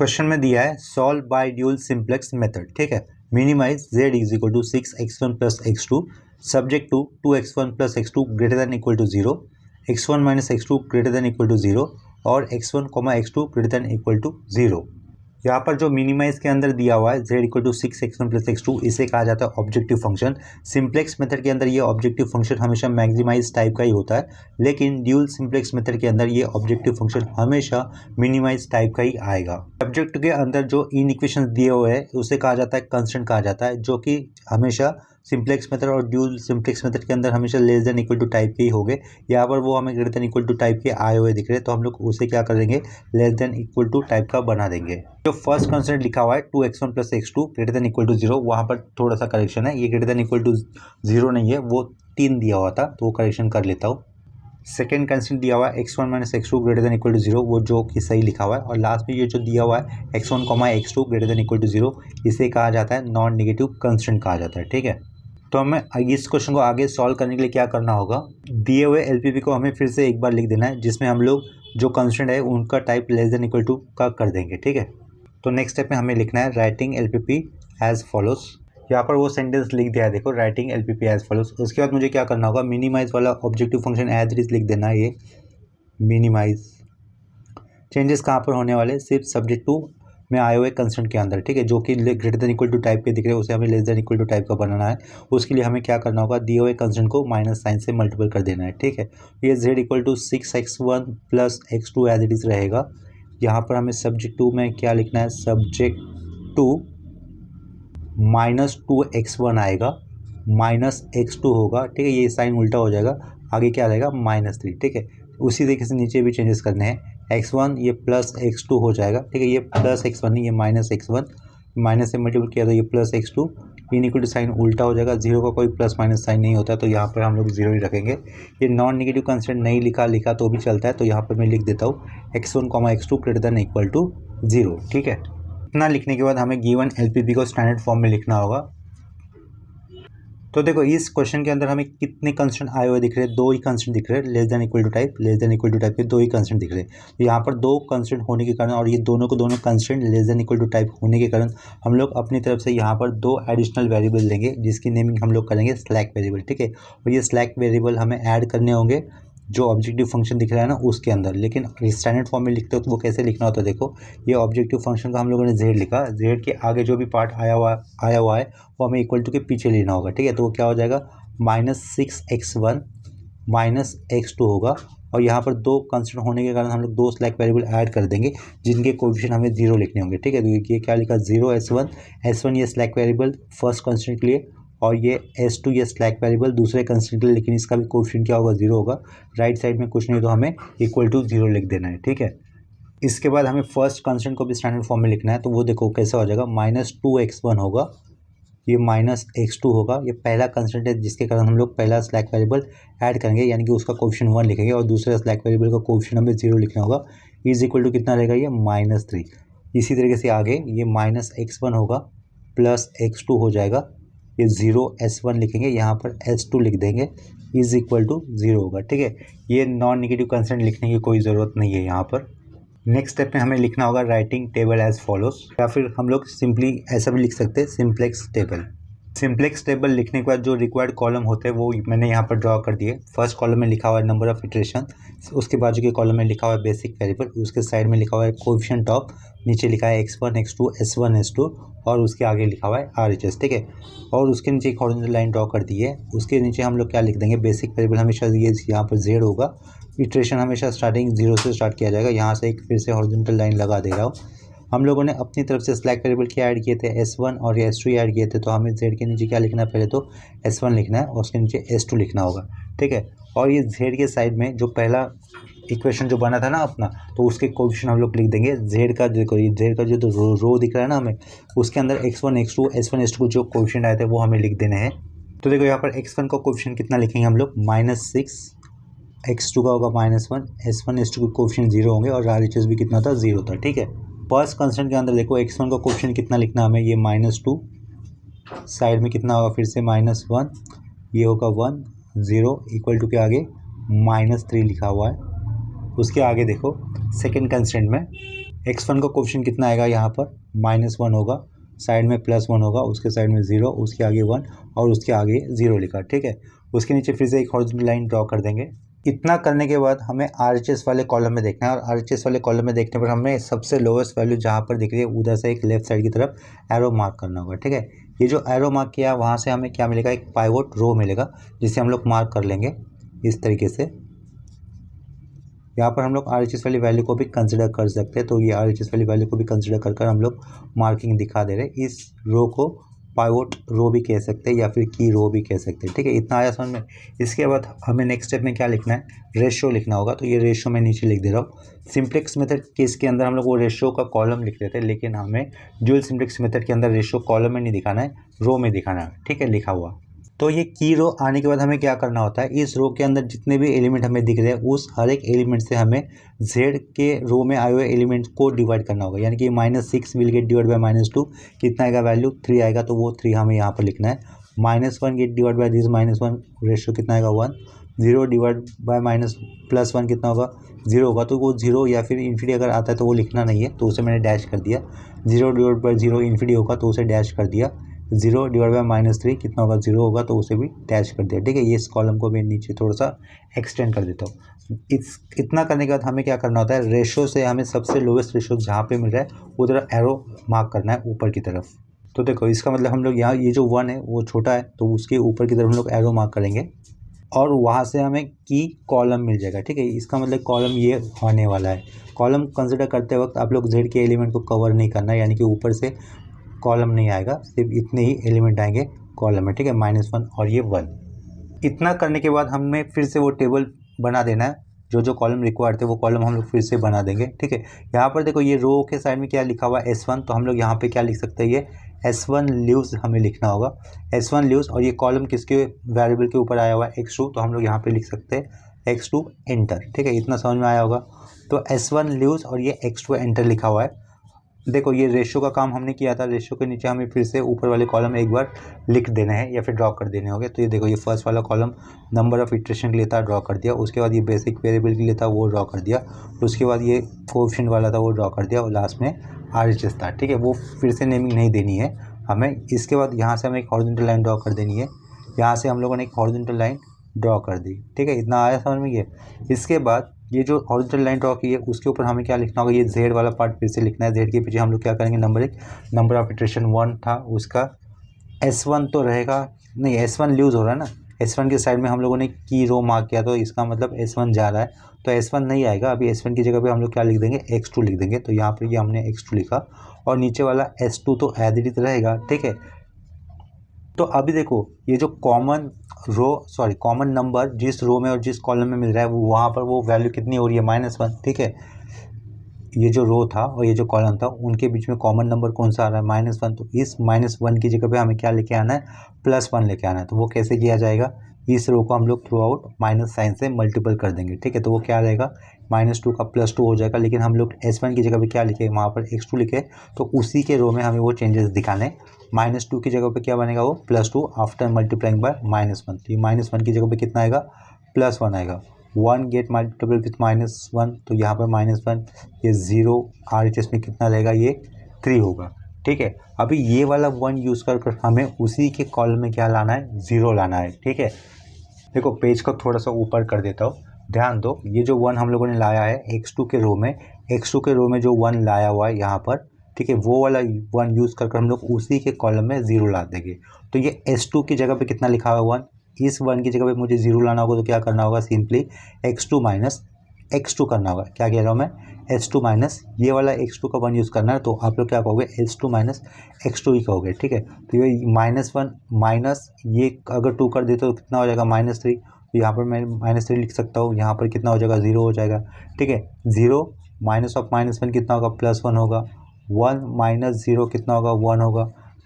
Question में दिया है solve by dual simplex method, ठीक है। Minimize z is equal to 6x1 plus x2 subject to 2x1 plus x2 greater than equal to 0, x1 minus x2 greater than equal to 0 और x1 x2 greater than equal to 0। यहाँ पर जो minimise के अंदर दिया हुआ है z equal to 6x1 plus x2, इसे कहा जाता है ऑब्जेक्टिव फंक्शन। सिंप्लेक्स मेथड के अंदर ये ऑब्जेक्टिव फंक्शन हमेशा मैक्सिमाइज टाइप का ही होता है, लेकिन ड्यूल सिंप्लेक्स मेथड के अंदर ये ऑब्जेक्टिव फंक्शन हमेशा मिनिमाइज टाइप का ही आएगा। ऑब्जेक्ट के अंदर जो इन इक्वेशन दिए हुए हैं उसे कहा जाता है कंस्टेंट कहा जाता है, जो कि हमेशा सिंप्लेक्स मेथड और ड्यूल सिंप्लेक्स मेथड के अंदर हमेशा less than equal to type के ही होंगे। यहाँ पर वो हमें greater than equal to type के आए हुए दिख रहे हैं, तो हम लोग उसे क्या करेंगे, less than equal to type का बना देंगे। जो फर्स्ट कंस्टेंट लिखा हुआ है 2x1 plus x2 greater than equal to 0, वहाँ पर थोड़ा सा करेक्शन है, ये ग्रेटर देन इक्वल टू 0 नहीं है, वो 3 दिया हुआ था, तो वो करेक्शन कर लेता हूँ। सेकेंड कंस्टेंट दिया हुआ है x1 minus x2 greater than equal to 0, वो जो कि सही लिखा हुआ है। और लास्ट में ये जो दिया हुआ है x1 x2 greater than equal to 0, इसे कहा जाता है नॉन नेगेटिव कंस्टेंट कहा जाता है, ठीक है। तो हमें इस क्वेश्चन को आगे सॉल्व करने के लिए क्या करना होगा, दिए हुए एलपीपी को हमें फिर से एक बार लिख देना है, जिसमें हम लोग जो कंस्टेंट है उनका type less than equal to का कर देंगे, ठीक है। तो नेक्स्ट स्टेप में हमें लिखना है राइटिंग एलपीपी एज फॉलोस। यहाँ पर वो सेंटेंस लिख दिया है, देखो, राइटिंग एलपीपी एज फॉलोस। उसके बाद मुझे क्या करना होगा, मिनिमाइज वाला objective function as it is लिख देना है। ये मिनिमाइज चेंजेस कहाँ पर होने वाले, सिर्फ सब्जेक्ट टू में आए हुए कंस्टेंट के अंदर, ठीक है, जो कि greater than equal to type के दिख रहे हैं, उसे हमें less than equal to type का बनाना है। उसके लिए हमें क्या करना होगा, दिए हुए कंस्टेंट को माइनस साइन से मल्टीपल कर देना है, ठीक है। ये z equal to 6x1 plus x2 as it is रहेगा। यहाँ पर हमें सब्जेक्ट टू में क्या लिखना है, सब्जेक्ट टू माइनस 2x1 आएगा, माइनस x2 होगा, ठीक है, ये साइन उल्टा हो जाएगा, आगे क्या रहेगा -3, ठीक है। उसी तरीके से नीचे भी चेंजेस करने हैं, x1 ये प्लस x2 हो जाएगा, ठीक है, ये प्लस x1 नहीं, ये माइनस x1, माइनस से मल्टीपल किया तो ये प्लस x2, इन इक्वल टू साइन उल्टा हो जाएगा, जीरो का कोई प्लस माइनस साइन नहीं होता, तो यहाँ पर हम लोग जीरो ही रखेंगे। ये नॉन नेगेटिव कंस्टेंट नहीं लिखा तो भी चलता है, तो यहाँ पर मैं लिख देता हूँ x1 x2 greater than equal to 0, ठीक है। इतना लिखने के बाद हमें गिवन एलपीपी को स्टैंडर्ड फॉर्म में लिखना होगा। तो देखो, इस क्वेश्चन के अंदर हमें कितने कंस्टेंट आए हुए दिख रहे हैं, 2 ही कंस्टेंट दिख रहे हैं, less than equal to type, less than equal to type के 2 ही कंस्टेंट दिख रहे हैं। तो यहाँ पर 2 कंस्टेंट होने के कारण और ये दोनों constant less than equal to type होने के कारण हम लोग अपनी तरफ से यहाँ पर 2 एडिशनल वेरिएबल देंगे, जिसकी नेमिंग हम लोग करेंगे स्लैक वेरिएबल, ठीक है। और ये स्लैक वेरिएबल हमें ऐड करने होंगे जो ऑब्जेक्टिव फंक्शन दिख रहा है ना उसके अंदर। लेकिन स्टैंडर्ड फॉर्म में लिखते हो तो वो कैसे लिखना होता है, देखो, ये ऑब्जेक्टिव फंक्शन का हम लोगों ने z लिखा, z के आगे जो भी पार्ट आया हुआ है वो हमें इक्वल टू के पीछे लेना होगा, ठीक है। तो वो क्या हो जाएगा, -6x1 माइनस x2 होगा। और यहाँ पर 2 कंस्टेंट होने के कारण हम लोग 2 स्लैक वेरिएबल ऐड कर देंगे, जिनके कोएफिशिएंट हमें 0 लिखने होंगे, ठीक है। तो ये क्या लिखा, 0s1 ये स्लैक वेरिएबल फर्स्ट कंस्टेंट के लिए, और ये s2 ये स्लैक वेरिएबल दूसरे कंस्टेंट के लिए, लेकिन इसका भी कोएफिशिएंट क्या होगा, 0 होगा। राइट साइड में कुछ नहीं तो हमें इक्वल टू 0 लिख देना है, ठीक है। इसके बाद हमें फर्स्ट कंस्टेंट को भी स्टैंडर्ड फॉर्म में लिखना है, तो वो देखो कैसा हो जाएगा, -2x1 होगा, ये -x2 होगा, ये पहला कंस्टेंट है जिसके कारण हम लोग पहला स्लैक वेरिएबल ऐड करेंगे, यानी कि उसका कोएफिशिएंट 1 लिखेंगे, और दूसरे स्लैक वेरिएबल का कोएफिशिएंट हमें 0 लिखना होगा, इज इक्वल टू कितना रहेगा, ये -3। इसी तरीके से आगे ये -x1 होगा प्लस x2 हो जाएगा, ये 0s1 लिखेंगे, यहाँ पर s2 लिख देंगे, इज इक्वल टू 0 होगा, ठीक है। ये नॉन नेगेटिव कंस्टेंट लिखने की कोई ज़रूरत नहीं है यहाँ पर। नेक्स्ट स्टेप में हमें लिखना होगा राइटिंग टेबल एज फॉलोस, या फिर हम लोग सिंपली ऐसा भी लिख सकते हैं, सिंप्लेक्स टेबल। सिंप्लेक्स टेबल लिखने के बाद जो रिक्वायर्ड कॉलम होते हैं वो मैंने यहाँ पर ड्रॉ कर दिए। फर्स्ट कॉलम में लिखा हुआ है नंबर ऑफ इटरेशन, उसके बाजू के कॉलम में लिखा हुआ है बेसिक वेरिएबल, उसके साइड में लिखा हुआ है कोएफिशिएंट ऑफ, नीचे लिखा है x1 x2 s1 s2, और उसके आगे लिखा हुआ है RHS, ठीक है। और उसके नीचे एक हॉरिजॉन्टल लाइन ड्रॉ कर दी है, उसके नीचे हम लोग क्या लिख देंगे, बेसिक वेरिएबल हमेशा ये यहाँ पर z होगा, इटरेशन हमेशा स्टार्टिंग 0 से स्टार्ट किया जाएगा, यहाँ से एक फिर से हॉरिजॉन्टल लाइन लगा दे रहा हूँ। हम लोगों ने अपनी तरफ से स्लैक वेरिएबल क्या ऐड किए थे, s1 और s2 ऐड किए थे, तो हमें z के नीचे क्या लिखना है, पहले तो s1 लिखना है और उसके नीचे s2 लिखना होगा, ठीक है। और ये z के साइड में जो पहला इक्वेशन जो बना था ना अपना, तो उसके कोएफिशिएंट हम लोग लिख देंगे। z का देखो, ये z का जो रो दिख रहा है ना हमें, उसके अंदर x1 x2 s1 s2 जो कोएफिशिएंट आए थे वो हमें लिख देने हैं। तो देखो यहाँ पर x1 का कोएफिशिएंट कितना लिखेंगे हम लोग, -6, x2 का होगा -1, s1 s2 के कोएफिशिएंट 0 होंगे, और RHS भी कितना था, 0 था, ठीक है। फर्स्ट कंस्टेंट के अंदर देखो x1 का कोएफिशिएंट कितना लिखना हमें, ये -2, साइड में कितना होगा, फिर से -1, ये होगा 1, 0 इक्वल टू के आगे -3 लिखा हुआ है। उसके आगे देखो सेकेंड कंस्टेंट में x1 का कोफिशिएंट कितना आएगा यहाँ पर -1 होगा, साइड में +1 होगा, उसके साइड में 0, उसके आगे 1 और उसके आगे 0 लिखा, ठीक है। उसके नीचे फिर से एक हॉरिजॉन्टल लाइन ड्रॉ कर देंगे। इतना करने के बाद हमें RHS वाले कॉलम में देखना है और RHS वाले कॉलम में देखने पर हमें सबसे लोवेस्ट वैल्यू जहाँ पर दिख रही है उधर से एक लेफ्ट साइड की तरफ एरो मार्क करना होगा, ठीक है। ये जो एरो मार्क किया वहाँ से हमें क्या मिलेगा, एक पाइवोट रो मिलेगा जिसे हम लोग मार्क कर लेंगे इस तरीके से। यहाँ पर हम लोग RHS वाली वैल्यू को भी कंसिडर कर सकते हैं, तो ये RHS वाली वैल्यू को भी कंसिडर कर हम लोग मार्किंग दिखा दे रहे हैं। इस रो को पाइवोट रो भी कह सकते हैं या फिर की रो भी कह सकते हैं, ठीक है। इतना आया समझ में। इसके बाद हमें नेक्स्ट स्टेप में क्या लिखना है, रेशियो लिखना होगा। तो ये रेशियो मैं नीचे लिख दे रहा हूँ। सिंप्लेक्स मेथड केस के अंदर हम लोग वो रेशियो का कॉलम लिख देते हैं, लेकिन हमें ड्यूल सिंप्लेक्स मेथड के अंदर रेशियो कॉलम में नहीं दिखाना है, रो में दिखाना है, ठीक है, लिखा हुआ। तो ये की रो आने के बाद हमें क्या करना होता है, इस रो के अंदर जितने भी एलिमेंट हमें दिख रहे हैं उस हर एक एलिमेंट से हमें जेड के रो में आए हुए एलिमेंट को डिवाइड करना होगा। यानी कि -6 विल गेट डिवाइड बाय -2, कितना आएगा वैल्यू 3 आएगा, तो वो 3 हमें यहाँ पर लिखना है। -1 get divide by this -1, ratio कितना आएगा 1। 0 डिवाइड बाय +1 कितना होगा 0 होगा, तो वो 0 या फिर इन्फिनिटी अगर आता है तो वो लिखना नहीं है, तो उसे मैंने डैश कर दिया। 0 डिवाइड बाय 0 इन्फिनिटी होगा तो उसे डैश कर दिया। 0 डिवाइड बाय -3 कितना होगा 0 होगा, तो उसे भी डैश कर दिया, ठीक है। ये इस कॉलम को भी नीचे थोड़ा सा एक्सटेंड कर देता हूँ। इतना करने के बाद हमें क्या करना होता है, रेशो से हमें सबसे लोवेस्ट रेशो जहाँ पे मिल रहा है उधर एरो मार्क करना है ऊपर की तरफ। तो देखो इसका मतलब हम लोग यहाँ ये जो 1 है वो छोटा है, तो उसके ऊपर की तरफ हम लोग एरो मार्क करेंगे और वहाँ से हमें की कॉलम मिल जाएगा, ठीक है। इसका मतलब कॉलम ये आने वाला है। कॉलम कंसिडर करते वक्त आप लोग जेड के एलिमेंट को कवर नहीं करना है, यानी कि ऊपर से कॉलम नहीं आएगा, सिर्फ इतने ही एलिमेंट आएंगे कॉलम में, ठीक है, -1 और ये 1। इतना करने के बाद हमें फिर से वो टेबल बना देना है, जो जो कॉलम रिक्वायर्ड थे वो कॉलम हम लोग फिर से बना देंगे, ठीक है। यहाँ पर देखो ये रो के साइड में क्या लिखा हुआ है S1, तो हम लोग यहाँ पे क्या लिख सकते हैं, ये S1 लीव्स हमें लिखना होगा, S1 लीव्स। और ये कॉलम किसके वेरिएबल के ऊपर आया हुआ है x2, तो हम लोग यहाँ पे लिख सकते हैं x2 एंटर, ठीक है। इतना समझ में आया होगा। तो S1 लीव्स और ये x2 एंटर लिखा हुआ है। देखो ये रेशियो का काम हमने किया था, रेशियो के नीचे हमें फिर से ऊपर वाले कॉलम एक बार लिख देने हैं या फिर ड्रॉ कर देने होंगे। तो ये देखो ये फर्स्ट वाला कॉलम नंबर ऑफ इटरेशन के लिए था, ड्रॉ कर दिया। उसके बाद ये बेसिक वेरिएबल के लिए था, वो ड्रॉ कर दिया। उसके बाद ये कोएफिशिएंट वाला था, वो ड्रॉ कर दिया। और लास्ट में RHS था, ठीक है। वो फिर से नेमिंग नहीं देनी है हमें। इसके बाद यहाँ से हमें एक हॉरिजॉन्टल लाइन ड्रॉ कर देनी है। यहाँ से हम लोगों ने एक हॉरिजॉन्टल लाइन ड्रॉ कर दी, ठीक है। इतना आया समझ में। ये इसके बाद ये जो हॉरिजॉन्टल लाइन ड्रॉ की है उसके ऊपर हमें क्या लिखना होगा, ये जेड वाला पार्ट फिर से लिखना है। जेड के पीछे हम लोग क्या करेंगे, नंबर ऑफ इटरेशन 1 था, उसका S1 तो रहेगा नहीं, S1 लूज हो रहा है ना। S1 के साइड में हम लोगों ने की रो मार्क किया, तो इसका मतलब S1 जा रहा है, तो S1 नहीं आएगा। अभी S1 की जगह पे हम लोग क्या लिख देंगे, x2 लिख देंगे। तो यहाँ पर ये हमने x2 लिखा और नीचे वाला S2 तो एज इट इज रहेगा, ठीक है। तो अभी देखो ये जो कॉमन नंबर जिस रो में और जिस कॉलम में मिल रहा है वो वहाँ पर वो वैल्यू कितनी हो रही है, -1, ठीक है। ये जो रो था और ये जो कॉलम था उनके बीच में कॉमन नंबर कौन सा आ रहा है, -1। तो इस -1 की जगह पे हमें क्या लेके आना है, +1 लेके आना है। तो वो कैसे किया जाएगा, इस रो को हम लोग थ्रू आउट माइनस साइन से मल्टीपल कर देंगे, ठीक है। तो वो क्या रहेगा, -2 का +2 हो जाएगा। लेकिन हम लोग S1 की जगह पे क्या लिखे, वहाँ पर x2 लिखे, तो उसी के रो में हमें वो चेंजेस दिखाने। -2 की जगह पे क्या बनेगा, वो +2 आफ्टर मल्टीप्लाइंग बाय -1। तो ये -1 की जगह पे कितना आएगा, +1 आएगा। 1 गेट मल्टीपल विथ -1, तो यहाँ पर -1, ये 0, RHS में कितना रहेगा, ये 3 होगा, ठीक है। अभी ये वाला 1 यूज़ कर हमें उसी के कॉलम में क्या लाना है, 0 लाना है, ठीक है। देखो पेज को थोड़ा सा ऊपर कर देता हूँ, ध्यान दो। ये जो 1 हम लोगों ने लाया है x2 के रो में, x2 के रो में जो 1 लाया हुआ है यहाँ पर, ठीक है, वो वाला 1 यूज़ कर हम लोग उसी के कॉलम में 0 ला देंगे। तो ये S2 की जगह पे कितना लिखा हुआ है 1, इस 1 की जगह पे मुझे 0 लाना होगा। तो क्या करना होगा, सिंपली x2 माइनस x2 करना होगा। क्या कह रहा हूँ मैं, S2 माइनस ये वाला x2 का 1 यूज़ करना है, तो आप लोग क्या कहोगे, S2 माइनस x2 ही कहोगे, ठीक है। तो ये -1 माइनस ये अगर 2 कर देते तो कितना हो जाएगा, -3। तो यहाँ पर मैं -3 लिख सकता हूँ, यहाँ पर कितना हो जाएगा, 0 हो जाएगा, ठीक है। 0 माइनस ऑफ -1 कितना होगा, +1 होगा। 1 माइनस 0 कितना होगा, 1 होगा।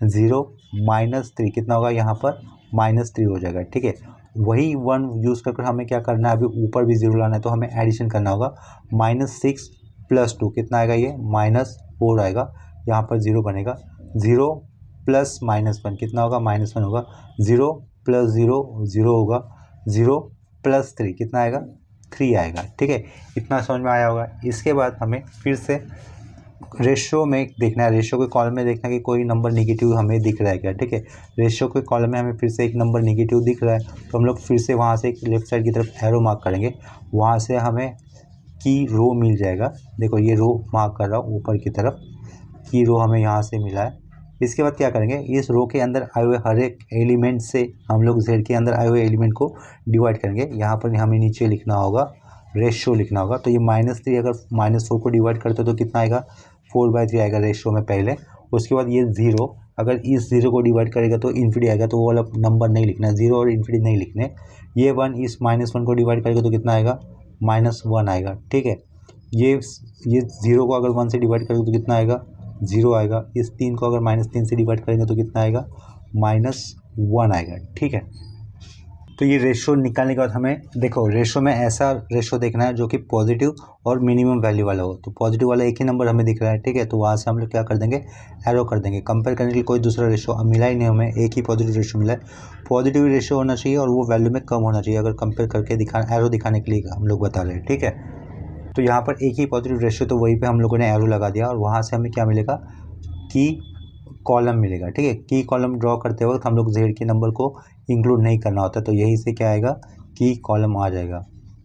0 -3 कितना होगा, यहाँ पर -3 हो जाएगा, ठीक है। वही 1 यूज़ कर हमें क्या करना है, अभी ऊपर भी 0 लाना है, तो हमें एडिशन करना होगा। -6 + 2 कितना आएगा, ये -4 आएगा। यहाँ पर 0 बनेगा। 0 प्लस -1 कितना होगा, -1 होगा। 0 + 0 0 होगा। 0 + 3 कितना आएगा, 3 आएगा, ठीक है। इतना समझ में आया होगा। इसके बाद हमें फिर से रेशियो में देखना है, रेशियो के कॉलम में देखना है कि कोई नंबर नेगेटिव हमें दिख रहा है क्या, ठीक है। रेशियो के कॉलम में हमें फिर से एक नंबर नेगेटिव दिख रहा है, तो हम लोग फिर से वहाँ से एक लेफ्ट साइड की तरफ एरो मार्क करेंगे, वहाँ से हमें की रो मिल जाएगा। देखो ये रो मार्क कर रहा हूँ ऊपर की तरफ, की रो हमें यहाँ से मिला है। इसके बाद क्या करेंगे, इस रो के अंदर आए हुए हर एक एलिमेंट से हम लोग जेड के अंदर आए हुए एलिमेंट को डिवाइड करेंगे। यहाँ पर हमें नीचे लिखना होगा, रेशियो लिखना होगा। तो ये -3 अगर -4 को डिवाइड करते हो तो कितना आएगा, 4/3 आएगा रेशियो में पहले। उसके बाद ये 0, अगर इस 0 को डिवाइड करेगा तो इन्फिनिटी आएगा, तो वो वाला नंबर नहीं लिखना है, 0 और इन्फिनिटी नहीं लिखने। ये 1 इस -1 को डिवाइड करेगा तो कितना आएगा, -1 आएगा, ठीक है। ये 0 को अगर 1 से डिवाइड करेंगे तो कितना आएगा, 0 आएगा। इस 3 को अगर -3 से डिवाइड करेंगे तो कितना आएगा, -1 आएगा, ठीक है। तो ये रेशियो निकालने के बाद हमें देखो, रेशियो में ऐसा रेशियो देखना है जो कि पॉजिटिव और मिनिमम वैल्यू वाला हो। तो पॉजिटिव वाला एक ही नंबर हमें दिख रहा है, ठीक है। तो वहाँ से हम लोग क्या कर देंगे, एरो कर देंगे। कंपेयर करने के लिए कोई दूसरा रेशियो मिला ही नहीं हमें, एक ही पॉजिटिव रेशियो मिला है। पॉजिटिव रेशियो होना चाहिए और वो वैल्यू में कम होना चाहिए, अगर कंपेयर करके एरो दिखाने के लिए हम लोग बता रहे हैं, ठीक है। तो यहाँ पर एक ही पॉजिटिव रेशियो, तो वहीं पे हम लोगों ने एरो लगा दिया और वहाँ से हमें क्या मिलेगा, की कॉलम मिलेगा, ठीक है। की कॉलम ड्रॉ करते वक्त हम लोग जेड के नंबर को इंक्लूड नहीं करना होता, तो यही से क्या आएगा, की कॉलम आ जाएगा।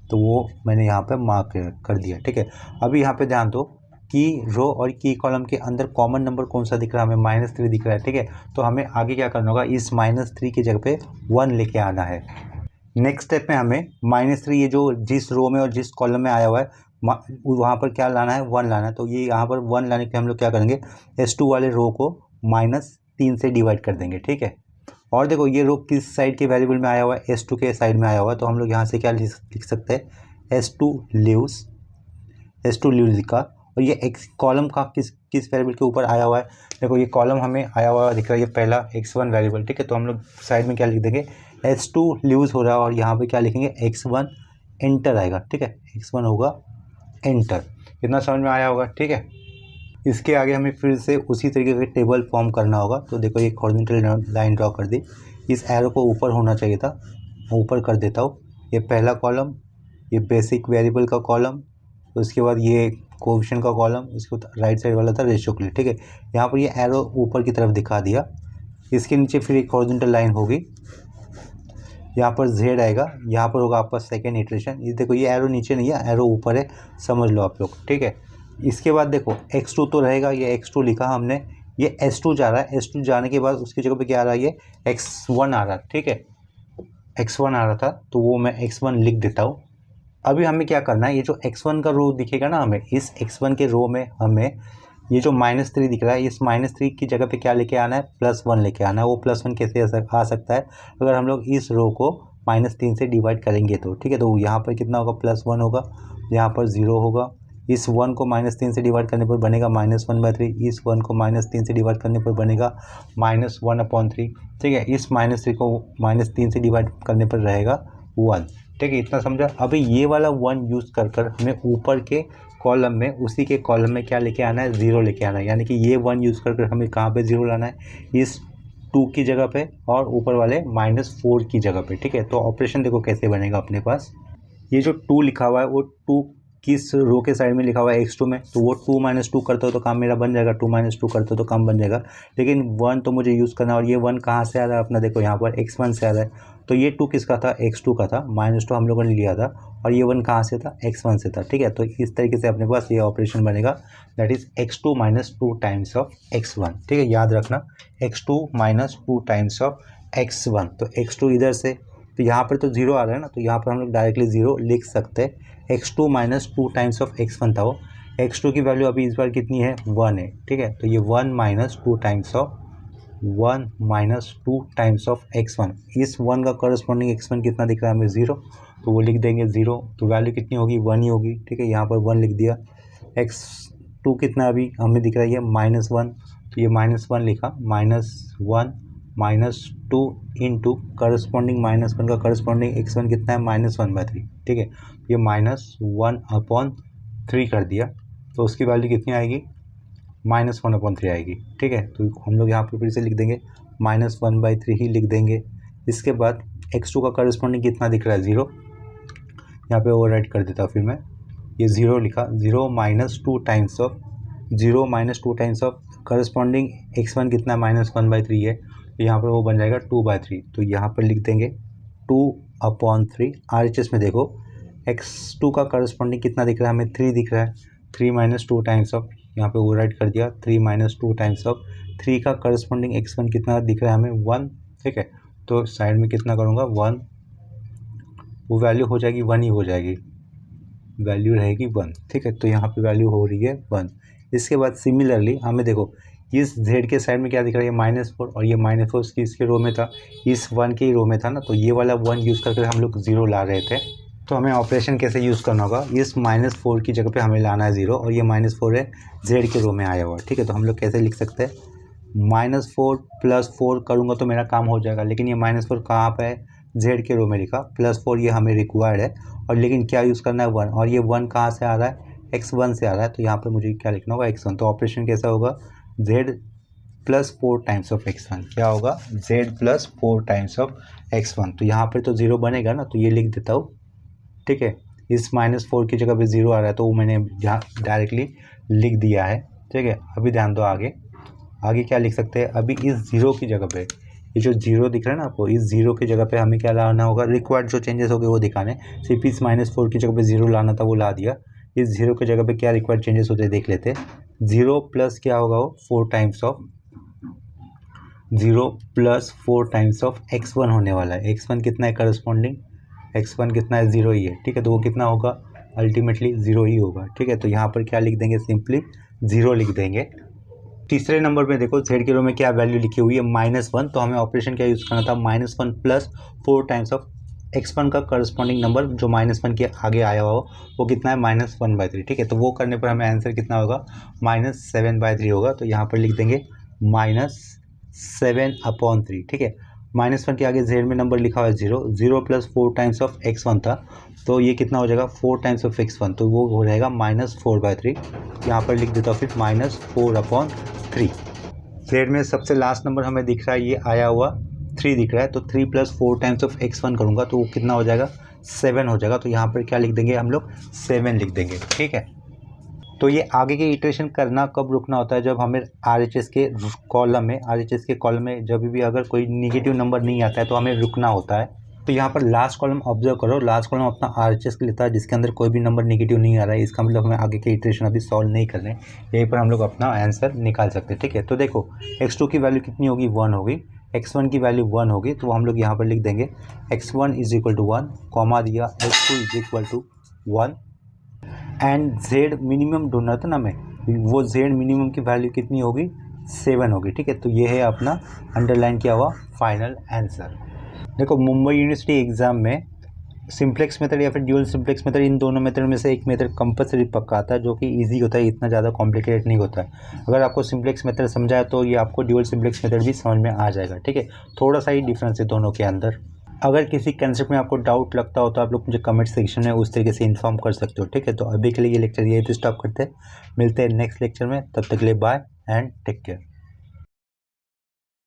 तो वो मैंने यहाँ पे मार्क कर दिया, ठीक है। अभी यहाँ पे ध्यान दो, की रो और की कॉलम के अंदर कॉमन नंबर कौन सा दिख रहा है, हमें -3 दिख रहा है, ठीक है। तो हमें आगे क्या करना होगा, इस -3 की जगह पे 1 लेके आना है। नेक्स्ट स्टेप में हमें -3 ये जो जिस रो में और जिस कॉलम में आया हुआ है वहाँ पर क्या लाना है, 1 लाना है। तो ये यहाँ पर 1 लाने के लिए हम लोग क्या करेंगे, S2 वाले रो को -3 से डिवाइड कर देंगे, ठीक है। और देखो ये रो किस साइड के वेरिएबल में आया हुआ है, S2 के साइड में आया हुआ है। तो हम लोग यहाँ से क्या लिख सकते हैं, S2 लीव्स लिखा। और ये एक्स कॉलम का किस वेरिएबल के ऊपर आया हुआ है, देखो ये कॉलम हमें आया हुआ दिख रहा है, ये पहला x1 वेरिएबल, ठीक है। तो हम लोग साइड में क्या लिख देंगे, S2 लीव्स हो रहा है और यहाँ पे क्या लिखेंगे, x1 एंटर आएगा, ठीक है। x1 होगा एंटर, इतना समझ में आया होगा, ठीक है। इसके आगे हमें फिर से उसी तरीके का टेबल फॉर्म करना होगा। तो देखो ये हॉरिजॉन्टल लाइन ड्रॉ कर दी, इस एरो को ऊपर होना चाहिए था, ऊपर कर देता हूँ। ये पहला कॉलम, ये बेसिक वेरिएबल का कॉलम, उसके बाद ये कोएफिशिएंट का कॉलम, इसके राइट साइड वाला था रेशियो के लिए, ठीक है। यहाँ पर ये एरो ऊपर की तरफ दिखा दिया। इसके नीचे फिर एक हॉरिजॉन्टल लाइन होगी, यहाँ पर z आएगा, यहाँ पर होगा आपका सेकेंड इटरेशन। ये देखो ये एरो नीचे नहीं है, एरो ऊपर है, समझ लो आप लोग, ठीक है। इसके बाद देखो x2 तो रहेगा, ये x2 लिखा हमने, ये s2 जा रहा है, s2 जाने के बाद उसकी जगह पे क्या आ रहा है, ये x1 आ रहा है, ठीक है। x1 आ रहा था तो वो मैं x1 लिख देता हूँ। अभी हमें क्या करना है, ये जो x1 का रो दिखेगा ना हमें, इस x1 के रो में हमें ये जो -3 दिख रहा है, इस -3 की जगह पे क्या लेके आना है, +1 लेके आना है। वो +1 कैसे आ सकता है, अगर हम लोग इस रो को -3 से डिवाइड करेंगे तो, ठीक है। तो यहाँ पर कितना होगा, +1 होगा, यहाँ पर 0 होगा। इस 1 को -3 से डिवाइड करने पर बनेगा -1/3, इस 1 को -3 से डिवाइड करने पर बनेगा -1/3, ठीक है। इस -3 को -3 से डिवाइड करने पर रहेगा 1, ठीक है। इतना समझा। अभी ये वाला 1 यूज़ कर हमें ऊपर के कॉलम में, उसी के कॉलम में क्या लेके आना है, 0 लेके आना है। यानी कि ये 1 यूज़ कर हमें कहाँ पे 0 लाना है, इस 2 की जगह पे और ऊपर वाले -4 की जगह पे, ठीक है। तो ऑपरेशन देखो कैसे बनेगा अपने पास, ये जो 2 लिखा हुआ है वो 2 किस रो के साइड में लिखा हुआ है, x2 में, तो वो 2 - 2 करते हो तो काम मेरा बन जाएगा, 2 - 2 करते हो तो काम बन जाएगा। लेकिन 1 तो मुझे यूज़ करना, और ये 1 कहाँ से आ रहा है अपना, देखो यहाँ पर x1 से आ रहा है। तो ये 2 किसका था, x2 का था, -2 हम लोगों ने लिया था, और ये 1 कहाँ से था, x1 से था, ठीक है। तो इस तरीके से अपने पास ये ऑपरेशन बनेगा, that is x2 - 2 times of x1, ठीक है। याद रखना, x2 - 2 टाइम्स ऑफ x1। तो x2 इधर से, तो यहाँ पर तो 0 आ रहा है ना, तो यहाँ पर हम लोग डायरेक्टली 0 लिख सकते हैं। x2 - 2 टाइम्स ऑफ x1 था वो, x2 की वैल्यू अभी इस बार कितनी है, 1 है, ठीक है। तो ये 1 - 2 times of 1 - 2 times of x1, इस 1 का करस्पॉन्डिंग x1 कितना दिख रहा है हमें, 0, तो वो लिख देंगे 0। तो वैल्यू कितनी होगी, 1 ही होगी, ठीक है। यहाँ पर 1 लिख दिया। x2 कितना अभी हमें दिख रहा है, ये -1, तो ये -1 लिखा, -1 - 2 इंटू करस्पॉन्डिंग -1 का करस्पॉन्डिंग x1 कितना है, -1/3, ठीक है। ये -1/3 कर दिया, तो उसकी वैल्यू कितनी आएगी, -1/3 आएगी, ठीक है। तो हम लोग यहाँ पर फिर से लिख देंगे, -1/3 ही लिख देंगे। इसके बाद x2 का करस्पॉन्डिंग कितना दिख रहा है, 0, यहाँ पे ओवरराइट कर देता हूँ फिर मैं, ये 0 लिखा, 0 - 2 times of 0 minus 2 times of corresponding x1 कितना है -1/3 है, तो यहाँ पर वो बन जाएगा 2/3। तो यहाँ पर लिख देंगे 2/3। RHS में देखो x2 का करस्पॉन्डिंग कितना दिख रहा है हमें, 3 दिख रहा है। 3 माइनस 2 टाइम्स ऑफ, यहाँ पे वो राइट कर दिया, 3 माइनस 2 टाइम्स ऑफ 3 का करस्पॉन्डिंग x1 कितना दिख रहा है हमें, 1। ठीक है, तो साइड में कितना करूँगा 1, वो वैल्यू हो जाएगी 1 ही हो जाएगी, वैल्यू रहेगी 1। ठीक है, तो यहाँ पे वैल्यू हो रही है 1। इसके बाद सिमिलरली हमें देखो इस z के साइड में क्या दिख रहा है, ये -4 और ये -4 किसके रो में था, इस 1 के ही रो में था ना, तो ये वाला 1 यूज़ करके हम लोग 0 ला रहे थे। तो हमें ऑपरेशन कैसे यूज़ करना होगा, इस -4 की जगह पे हमें लाना है 0 और ये -4 है z के रो में आया हुआ। ठीक है, तो हम लोग कैसे लिख सकते हैं, -4 + 4 करूँगा तो मेरा काम हो जाएगा, लेकिन ये -4 कहाँ पे है, z के रो में लिखा, +4 ये हमें रिक्वायर्ड है, और लेकिन क्या यूज़ करना है 1, और ये 1 कहाँ से आ रहा है, x1 से आ रहा है, तो यहाँ पर मुझे क्या लिखना होगा x1। तो ऑपरेशन कैसा होगा, z + 4 टाइम्स ऑफ x1, क्या होगा z + 4 टाइम्स ऑफ x1। तो यहाँ पर तो 0 बनेगा ना, तो ये लिख देता हूँ। ठीक है, इस -4 की जगह पे 0 आ रहा है, तो वो मैंने यहाँ डायरेक्टली लिख दिया है। ठीक है, अभी ध्यान दो आगे क्या लिख सकते हैं, अभी इस 0 की जगह पे, ये जो 0 दिख रहा है ना आपको, इस 0 की जगह पे हमें क्या लाना होगा, रिक्वायर्ड जो चेंजेस हो गए वो दिखाने। सिर्फ इस -4 की जगह पे 0 लाना था, वो ला दिया। इस 0 की जगह पे क्या रिक्वायर्ड चेंजेस होते हैं देख लेते हैं। 0 प्लस क्या होगा, वो 4 times of 0 + 4 times of x1 होने वाला है। x1 कितना है करस्पॉन्डिंग, x1 कितना है, 0 ही है। ठीक है, तो वो कितना होगा, अल्टीमेटली 0 ही होगा। ठीक है, तो यहाँ पर क्या लिख देंगे, सिंपली 0 लिख देंगे। तीसरे नंबर पे देखो z के रो में क्या वैल्यू लिखी हुई है, -1। तो हमें ऑपरेशन क्या यूज़ करना था, -1 + 4 टाइम्स ऑफ x1 का करस्पॉन्डिंग नंबर जो -1 के आगे आया हो वो कितना है, -1/3। ठीक है, तो वो करने पर हमें आंसर कितना होगा, -7/3 होगा। तो यहाँ पर लिख देंगे -7/3। ठीक है, -1 के आगे z में नंबर लिखा हुआ है 0, 0 + 4 टाइम्स ऑफ x1 था, तो ये कितना हो जाएगा 4 टाइम्स ऑफ x1, तो वो हो जाएगा -4/3। यहाँ पर लिख देता हूँ फिर -4/3। z में सबसे लास्ट नंबर हमें दिख रहा है, ये आया हुआ 3 दिख रहा है, तो 3 + 4 टाइम्स ऑफ x1 करूँगा तो वो कितना हो जाएगा, 7 हो जाएगा। तो यहाँ पर क्या लिख देंगे हम लोग, 7 लिख देंगे। ठीक है, तो ये आगे के इटरेशन करना कब रुकना होता है, जब हमें RHS के कॉलम में जब भी अगर कोई निगेटिव नंबर नहीं आता है तो हमें रुकना होता है। तो यहाँ पर लास्ट कॉलम ऑब्जर्व करो, लास्ट कॉलम अपना RHS के लेता है जिसके अंदर कोई भी नंबर निगेटिव नहीं आ रहा है, इसका मतलब हमें आगे के इटरेशन अभी सॉल्व नहीं करने, यहीं पर हम लोग अपना आंसर निकाल सकते हैं। ठीक है, तो देखो x2 की वैल्यू कितनी होगी, 1 होगी, x1 की वैल्यू 1 होगी, तो हम लोग यहाँ पर लिख देंगे x1 = 1, कॉमा दिया, x2 = 1 एंड z मिनिमम ढूंढना था ना हमें, वो z मिनिमम की वैल्यू कितनी होगी, 7 होगी। ठीक है, तो ये है अपना अंडरलाइन किया हुआ फाइनल आंसर। देखो मुंबई यूनिवर्सिटी एग्ज़ाम में सिंप्लेक्स मेथड या फिर ड्यूअल सिंप्लेक्स मेथड, इन दोनों मेथड में से एक मेथड कंपलसरी पक्का आता है, जो कि इजी होता है, इतना ज़्यादा कॉम्प्लिकेटेड नहीं होता है। अगर आपको सिंप्लेक्स मेथड समझाया तो ये आपको ड्यूअल सिंप्लेक्स मेथड भी समझ में आ जाएगा। ठीक है, थोड़ा सा ही डिफरेंस है दोनों के अंदर। अगर किसी कंसेप्ट में आपको डाउट लगता हो तो आप लोग मुझे कमेंट सेक्शन में उस तरीके से इन्फॉर्म कर सकते हो। ठीक है, तो अभी के लिए ये लेक्चर यही पे स्टॉप करते हैं, मिलते हैं नेक्स्ट लेक्चर में, तब तक के लिए बाय एंड टेक केयर।